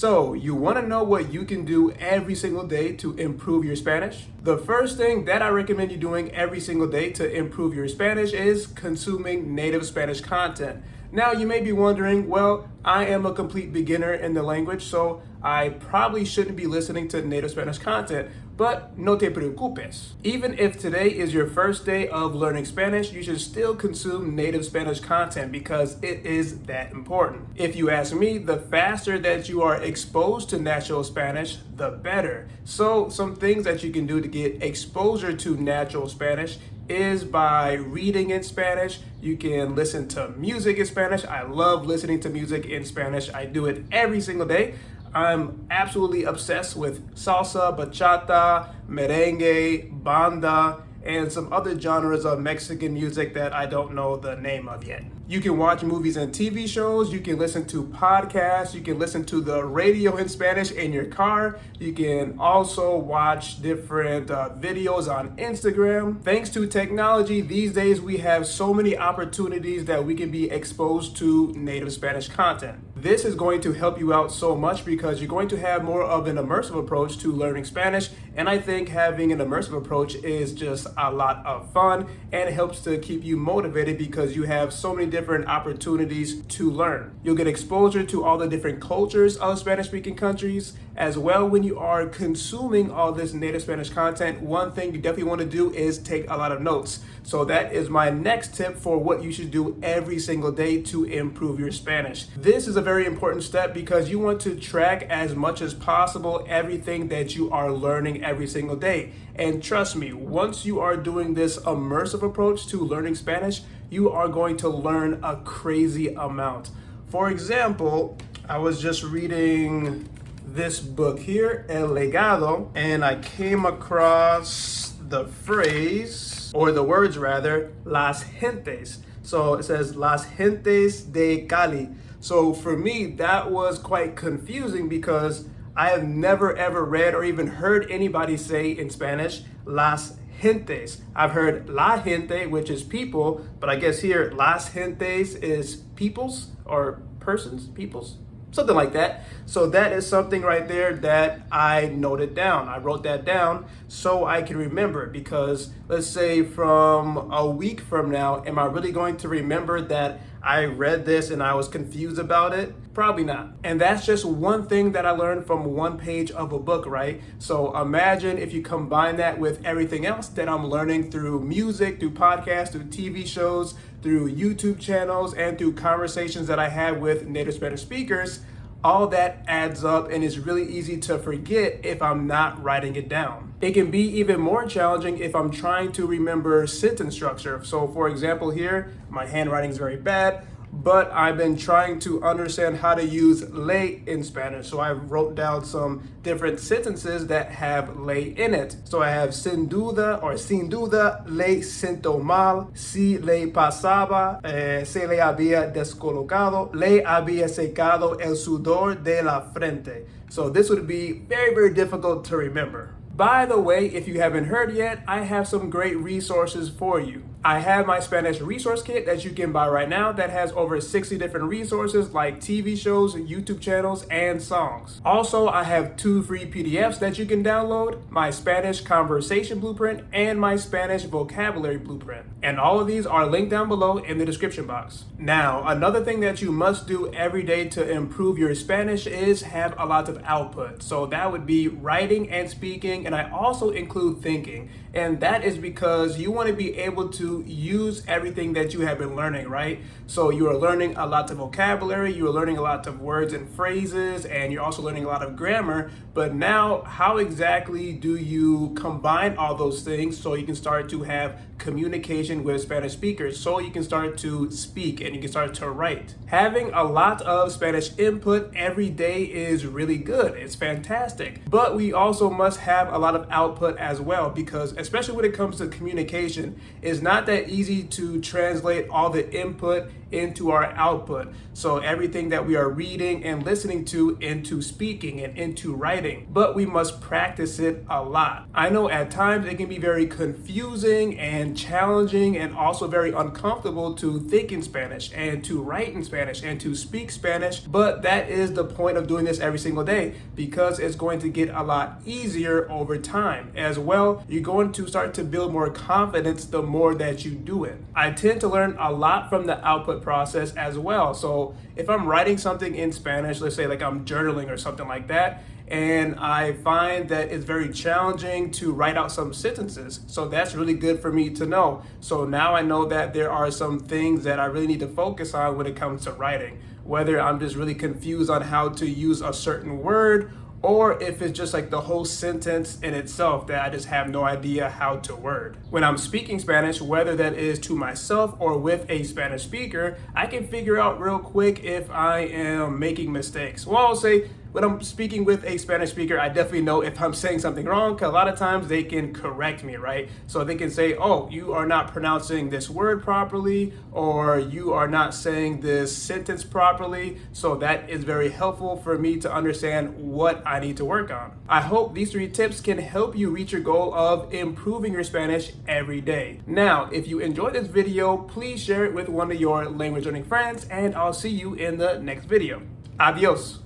So, you want to know what you can do every single day to improve your Spanish? The first thing that I recommend you doing every single day to improve your Spanish is consuming native Spanish content. Now, you may be wondering, well, I am a complete beginner in the language, so I probably shouldn't be listening to native Spanish content, but no te preocupes. Even if today is your first day of learning Spanish, you should still consume native Spanish content because it is that important. If you ask me, the faster that you are exposed to natural Spanish, the better. So some things that you can do to get exposure to natural Spanish is by reading in Spanish. You can listen to music in Spanish. I love listening to music in Spanish. I do it every single day. I'm absolutely obsessed with salsa, bachata, merengue, banda, and some other genres of Mexican music that I don't know the name of yet. You can watch movies and TV shows, you can listen to podcasts, you can listen to the radio in Spanish in your car, you can also watch different videos on Instagram. Thanks to technology, these days we have so many opportunities that we can be exposed to native Spanish content. This is going to help you out so much because you're going to have more of an immersive approach to learning Spanish, and I think having an immersive approach is just a lot of fun and it helps to keep you motivated because you have so many different opportunities to learn. You'll get exposure to all the different cultures of Spanish-speaking countries as well. When you are consuming all this native Spanish content, one thing you definitely want to do is take a lot of notes. So that is my next tip for what you should do every single day to improve your Spanish. This is a very important step because you want to track as much as possible everything that you are learning every single day. And trust me, once you are doing this immersive approach to learning Spanish, you are going to learn a crazy amount. For example, I was just reading this book here, El Legado, and I came across the phrase, or the words rather, las gentes. So it says las gentes de Cali. So for me, that was quite confusing because I have never ever read or even heard anybody say in Spanish, las gentes. I've heard la gente, which is people, but I guess here las gentes is peoples or persons, peoples, something like that. So that is something right there that I noted down. I wrote that down so I can remember it because let's say from a week from now, am I really going to remember that I read this and I was confused about it? Probably not. And that's just one thing that I learned from one page of a book, right? So imagine if you combine that with everything else that I'm learning through music, through podcasts, through TV shows, through YouTube channels, and through conversations that I have with native Spanish speakers. All that adds up and is really easy to forget if I'm not writing it down. It can be even more challenging if I'm trying to remember sentence structure. So for example here, my handwriting is very bad, but I've been trying to understand how to use ley in Spanish. So I wrote down some different sentences that have ley in it. So I have sin duda or sin duda, le siento mal, si le pasaba, se le había descolocado, le había secado el sudor de la frente. So this would be very, very difficult to remember. By the way, if you haven't heard yet, I have some great resources for you. I have my Spanish resource kit that you can buy right now that has over 60 different resources like TV shows, YouTube channels, and songs. Also, I have 2 free PDFs that you can download, my Spanish conversation blueprint and my Spanish vocabulary blueprint. And all of these are linked down below in the description box. Now, another thing that you must do every day to improve your Spanish is have a lot of output. So that would be writing and speaking, and I also include thinking. And that is because you want to be able to use everything that you have been learning, right? So you are learning a lot of vocabulary, you are learning a lot of words and phrases, and you're also learning a lot of grammar. But now, how exactly do you combine all those things so you can start to have communication with Spanish speakers, so you can start to speak and you can start to write? Having a lot of Spanish input every day is really good. It's fantastic. But we also must have a lot of output as well because especially when it comes to communication, it's not that easy to translate all the input into our output. So everything that we are reading and listening to into speaking and into writing, but we must practice it a lot. I know at times it can be very confusing and challenging and also very uncomfortable to think in Spanish and to write in Spanish and to speak Spanish, but that is the point of doing this every single day because it's going to get a lot easier over time. As well, you're going to start to build more confidence the more that you do it. I tend to learn a lot from the output process as well. So if I'm writing something in Spanish, let's say like I'm journaling or something like that, and I find that it's very challenging to write out some sentences. So that's really good for me to know. So now I know that there are some things that I really need to focus on when it comes to writing, whether I'm just really confused on how to use a certain word, or if it's just like the whole sentence in itself that I just have no idea how to word. When I'm speaking Spanish, whether that is to myself or with a Spanish speaker, I can figure out real quick if I am making mistakes. Well, I'll say when I'm speaking with a Spanish speaker, I definitely know if I'm saying something wrong, because a lot of times they can correct me, right? So they can say, oh, you are not pronouncing this word properly, or you are not saying this sentence properly. So that is very helpful for me to understand what I need to work on. I hope these 3 tips can help you reach your goal of improving your Spanish every day. Now, if you enjoyed this video, please share it with one of your language learning friends, and I'll see you in the next video. Adios.